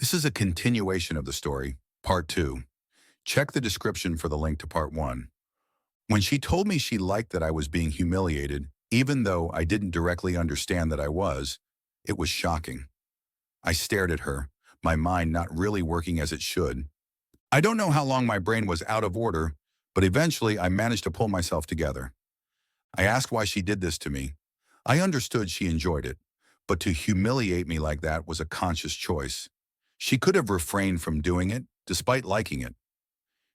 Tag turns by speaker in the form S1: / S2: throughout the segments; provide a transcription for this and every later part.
S1: This is a continuation of the story, part 2. Check the description for the link to part 1. When she told me she liked that I was being humiliated, even though I didn't directly understand that I was, it was shocking. I stared at her, my mind not really working as it should. I don't know how long my brain was out of order, but eventually I managed to pull myself together. I asked why she did this to me. I understood she enjoyed it, but to humiliate me like that was a conscious choice. She could have refrained from doing it, despite liking it.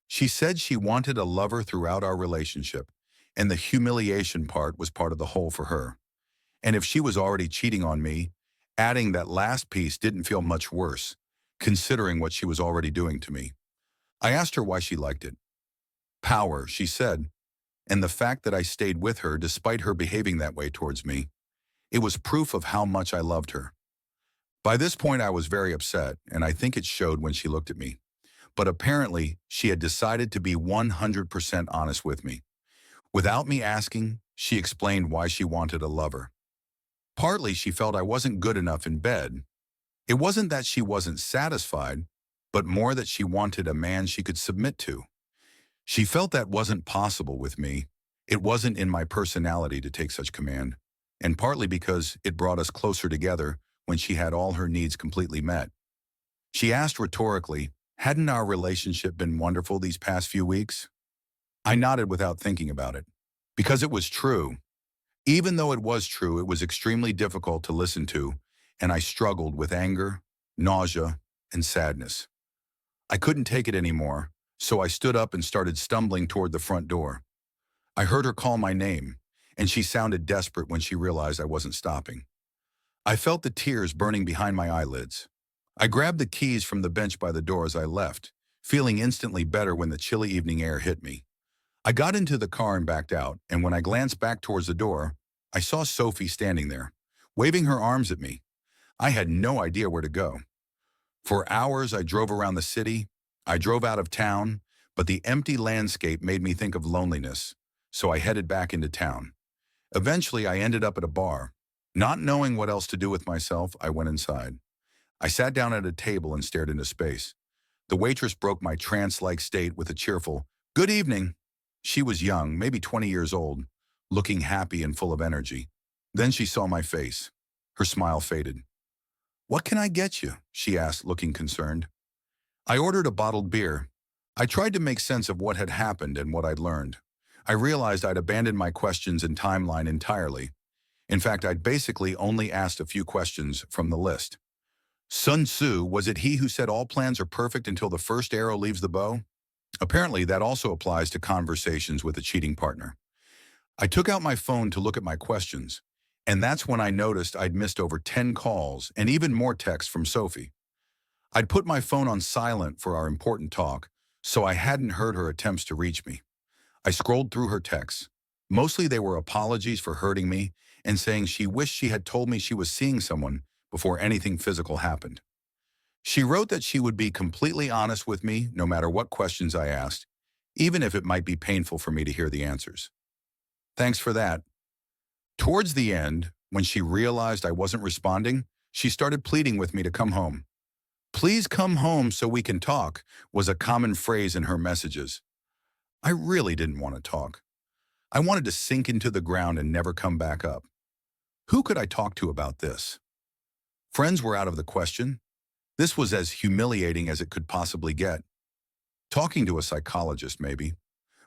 S1: She said she wanted a lover throughout our relationship, and the humiliation part was part of the whole for her. And if she was already cheating on me, adding that last piece didn't feel much worse, considering what she was already doing to me. I asked her why she liked it. Power, she said, and the fact that I stayed with her despite her behaving that way towards me. It was proof of how much I loved her. By this point, I was very upset, and I think it showed when she looked at me. But apparently, she had decided to be 100% honest with me. Without me asking, she explained why she wanted a lover. Partly, she felt I wasn't good enough in bed. It wasn't that she wasn't satisfied, but more that she wanted a man she could submit to. She felt that wasn't possible with me. It wasn't in my personality to take such command, and partly because it brought us closer together when she had all her needs completely met. She asked rhetorically, hadn't our relationship been wonderful these past few weeks? I nodded without thinking about it. Because it was true. Even though it was true, it was extremely difficult to listen to, and I struggled with anger, nausea, and sadness. I couldn't take it anymore, so I stood up and started stumbling toward the front door. I heard her call my name, and she sounded desperate when she realized I wasn't stopping. I felt the tears burning behind my eyelids. I grabbed the keys from the bench by the door as I left, feeling instantly better when the chilly evening air hit me. I got into the car and backed out, and when I glanced back towards the door, I saw Sophie standing there, waving her arms at me. I had no idea where to go. For hours, I drove around the city. I drove out of town, but the empty landscape made me think of loneliness, so I headed back into town. Eventually, I ended up at a bar. Not knowing what else to do with myself, I went inside. I sat down at a table and stared into space. The waitress broke my trance-like state with a cheerful, "Good evening." She was young, maybe 20 years old, looking happy and full of energy. Then she saw my face. Her smile faded. "What can I get you?" she asked, looking concerned. I ordered a bottled beer. I tried to make sense of what had happened and what I'd learned. I realized I'd abandoned my questions and timeline entirely. In fact, I'd basically only asked a few questions from the list. Sun Tzu, was it he who said all plans are perfect until the first arrow leaves the bow? Apparently, that also applies to conversations with a cheating partner. I took out my phone to look at my questions, and that's when I noticed I'd missed over 10 calls and even more texts from Sophie. I'd put my phone on silent for our important talk, so I hadn't heard her attempts to reach me. I scrolled through her texts. Mostly they were apologies for hurting me and saying she wished she had told me she was seeing someone before anything physical happened. She wrote that she would be completely honest with me no matter what questions I asked, even if it might be painful for me to hear the answers. Thanks for that. Towards the end, when she realized I wasn't responding, she started pleading with me to come home. "Please come home so we can talk," was a common phrase in her messages. I really didn't want to talk. I wanted to sink into the ground and never come back up. Who could I talk to about this? Friends were out of the question. This was as humiliating as it could possibly get. Talking to a psychologist, maybe.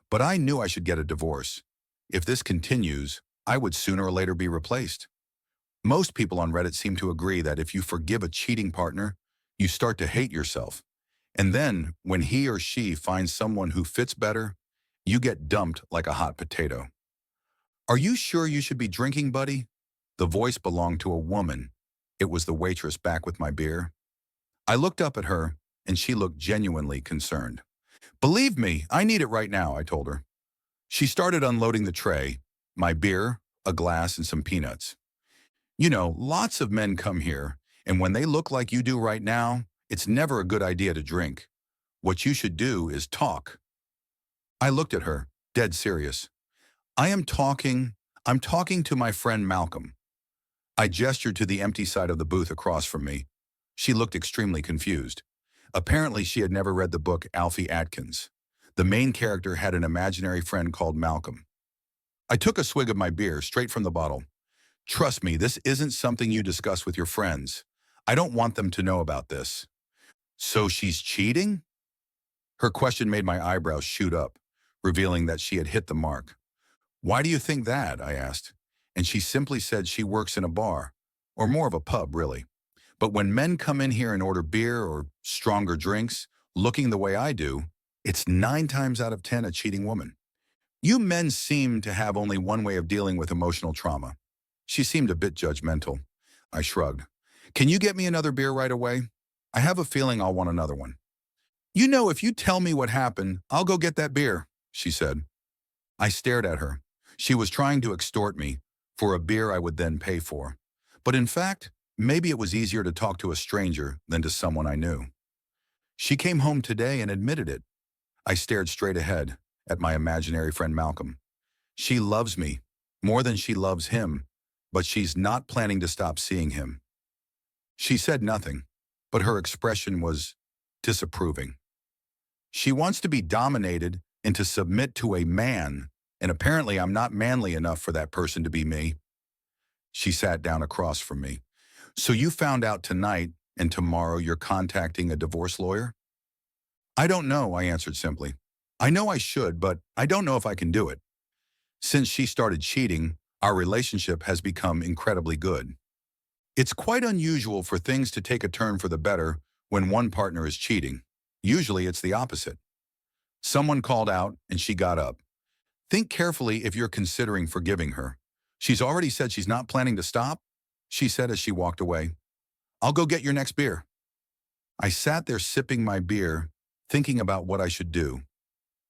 S1: But I knew I should get a divorce. If this continues, I would sooner or later be replaced. Most people on Reddit seem to agree that if you forgive a cheating partner, you start to hate yourself. And then, when he or she finds someone who fits better, you get dumped like a hot potato. "Are you sure you should be drinking, buddy?" The voice belonged to a woman. It was the waitress back with my beer. I looked up at her, and she looked genuinely concerned. "Believe me, I need it right now," I told her. She started unloading the tray, my beer, a glass, and some peanuts. "You know, lots of men come here, and when they look like you do right now, it's never a good idea to drink. What you should do is talk." I looked at her, dead serious. I'm talking to my friend Malcolm." I gestured to the empty side of the booth across from me. She looked extremely confused. Apparently, she had never read the book Alfie Atkins. The main character had an imaginary friend called Malcolm. I took a swig of my beer straight from the bottle. Trust me, this isn't something you discuss with your friends. I don't want them to know about this. So she's cheating? Her question made my eyebrows shoot up, revealing that she had hit the mark. Why do you think that? I asked. And she simply said she works in a bar, or more of a pub, really. But when men come in here and order beer or stronger drinks, looking the way I do, it's 9 times out of 10 a cheating woman. You men seem to have only one way of dealing with emotional trauma. She seemed a bit judgmental. I shrugged. Can you get me another beer right away? I have a feeling I'll want another one. You know, if you tell me what happened, I'll go get that beer, she said. I stared at her. She was trying to extort me for a beer I would then pay for. But in fact, maybe it was easier to talk to a stranger than to someone I knew. She came home today and admitted it. I stared straight ahead at my imaginary friend Malcolm. She loves me more than she loves him, but she's not planning to stop seeing him. She said nothing, but her expression was disapproving. She wants to be dominated and to submit to a man, and apparently I'm not manly enough for that person to be me. She sat down across from me. So you found out tonight, and tomorrow you're contacting a divorce lawyer? I don't know, I answered simply. I know I should, but I don't know if I can do it. Since she started cheating, our relationship has become incredibly good. It's quite unusual for things to take a turn for the better when one partner is cheating. Usually it's the opposite. Someone called out and she got up. Think carefully if you're considering forgiving her. She's already said she's not planning to stop, she said as she walked away. I'll go get your next beer. I sat there sipping my beer, thinking about what I should do.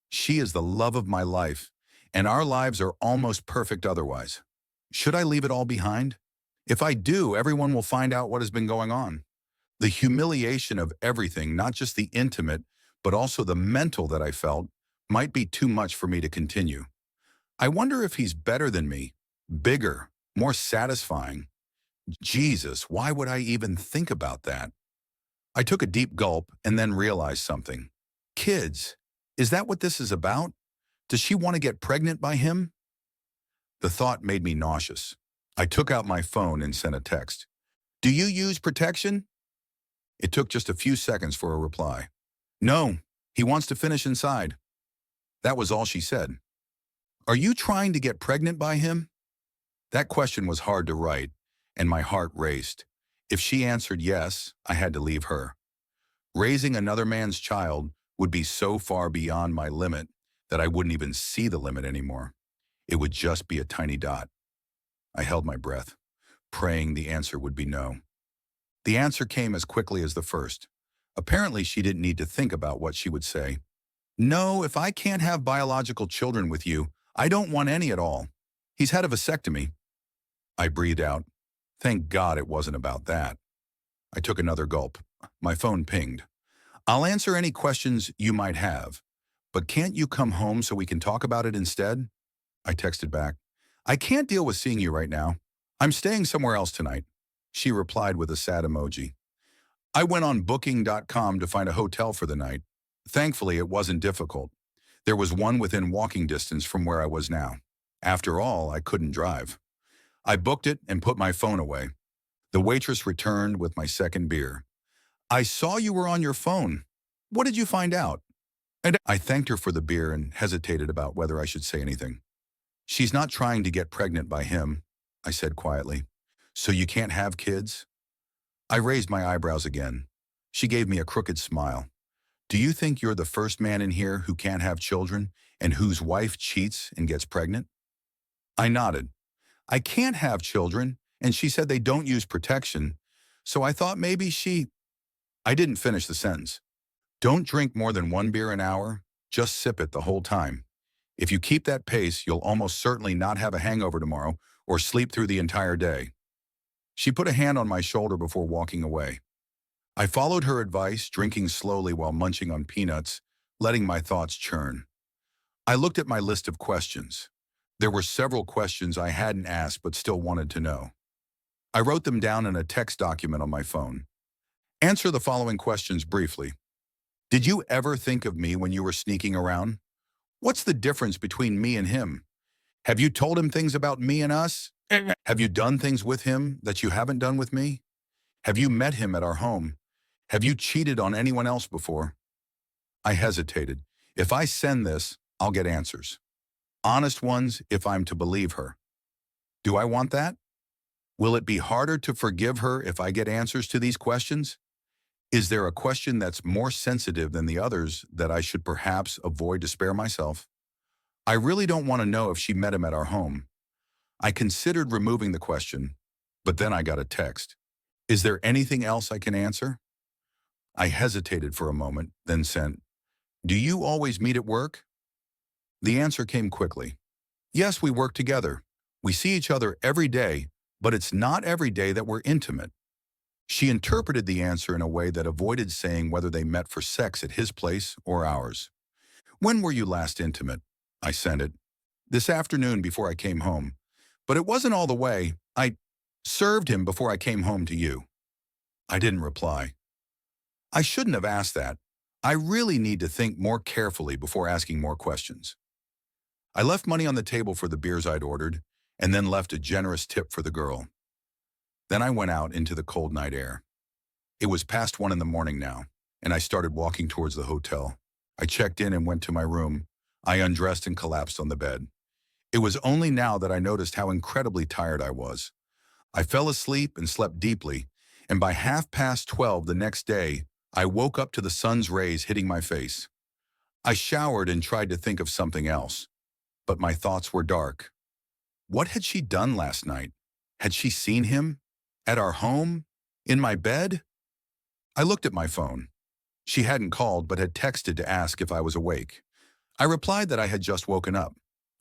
S1: She is the love of my life, and our lives are almost perfect otherwise. Should I leave it all behind? If I do, everyone will find out what has been going on. The humiliation of everything, not just the intimate, but also the mental that I felt, might be too much for me to continue. I wonder if he's better than me, bigger, more satisfying. Jesus, why would I even think about that? I took a deep gulp and then realized something. Kids, is that what this is about? Does she want to get pregnant by him? The thought made me nauseous. I took out my phone and sent a text. Do you use protection? It took just a few seconds for a reply. No, he wants to finish inside. That was all she said. Are you trying to get pregnant by him? That question was hard to write, and my heart raced. If she answered yes, I had to leave her. Raising another man's child would be so far beyond my limit that I wouldn't even see the limit anymore. It would just be a tiny dot. I held my breath, praying the answer would be no. The answer came as quickly as the first. Apparently, she didn't need to think about what she would say. No, if I can't have biological children with you, I don't want any at all. He's had a vasectomy. I breathed out. Thank God it wasn't about that. I took another gulp. My phone pinged. I'll answer any questions you might have, but can't you come home so we can talk about it instead? I texted back. I can't deal with seeing you right now. I'm staying somewhere else tonight. She replied with a sad emoji. I went on booking.com to find a hotel for the night. Thankfully, it wasn't difficult. There was one within walking distance from where I was now. After all, I couldn't drive. I booked it and put my phone away. The waitress returned with my second beer. I saw you were on your phone. What did you find out? And I thanked her for the beer and hesitated about whether I should say anything. She's not trying to get pregnant by him, I said quietly. So you can't have kids? I raised my eyebrows again. She gave me a crooked smile. Do you think you're the first man in here who can't have children and whose wife cheats and gets pregnant? I nodded. I can't have children, and she said they don't use protection, so I thought maybe I didn't finish the sentence. Don't drink more than 1 beer an hour, just sip it the whole time. If you keep that pace, you'll almost certainly not have a hangover tomorrow or sleep through the entire day. She put a hand on my shoulder before walking away. I followed her advice, drinking slowly while munching on peanuts, letting my thoughts churn. I looked at my list of questions. There were several questions I hadn't asked but still wanted to know. I wrote them down in a text document on my phone. Answer the following questions briefly. Did you ever think of me when you were sneaking around? What's the difference between me and him? Have you told him things about me and us? Have you done things with him that you haven't done with me? Have you met him at our home? Have you cheated on anyone else before? I hesitated. If I send this, I'll get answers. Honest ones if I'm to believe her. Do I want that? Will it be harder to forgive her if I get answers to these questions? Is there a question that's more sensitive than the others that I should perhaps avoid to spare myself? I really don't want to know if she met him at our home. I considered removing the question, but then I got a text. Is there anything else I can answer? I hesitated for a moment, then sent, do you always meet at work? The answer came quickly. Yes, we work together. We see each other every day, but it's not every day that we're intimate. She interpreted the answer in a way that avoided saying whether they met for sex at his place or ours. When were you last intimate? I sent it. This afternoon before I came home. But it wasn't all the way. I served him before I came home to you. I didn't reply. I shouldn't have asked that. I really need to think more carefully before asking more questions. I left money on the table for the beers I'd ordered, and then left a generous tip for the girl. Then I went out into the cold night air. It was past 1 in the morning now, and I started walking towards the hotel. I checked in and went to my room. I undressed and collapsed on the bed. It was only now that I noticed how incredibly tired I was. I fell asleep and slept deeply, and by 12:30 the next day, I woke up to the sun's rays hitting my face. I showered and tried to think of something else, but my thoughts were dark. What had she done last night? Had she seen him? At our home? In my bed? I looked at my phone. She hadn't called but had texted to ask if I was awake. I replied that I had just woken up.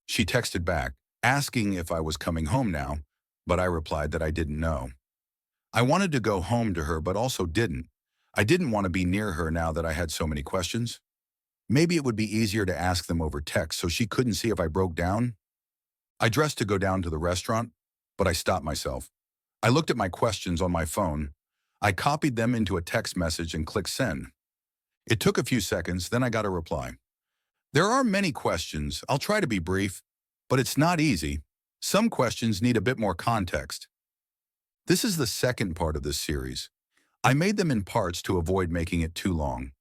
S1: She texted back, asking if I was coming home now, but I replied that I didn't know. I wanted to go home to her but also didn't. I didn't want to be near her now that I had so many questions. Maybe it would be easier to ask them over text so she couldn't see if I broke down. I dressed to go down to the restaurant, but I stopped myself. I looked at my questions on my phone. I copied them into a text message and clicked send. It took a few seconds, then I got a reply. There are many questions. I'll try to be brief, but it's not easy. Some questions need a bit more context. This is the second part of this series. I made them in parts to avoid making it too long.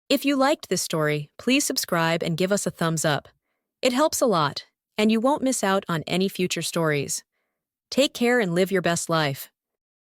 S2: If you liked this story, please subscribe and give us a thumbs up. It helps a lot, and you won't miss out on any future stories. Take care and live your best life.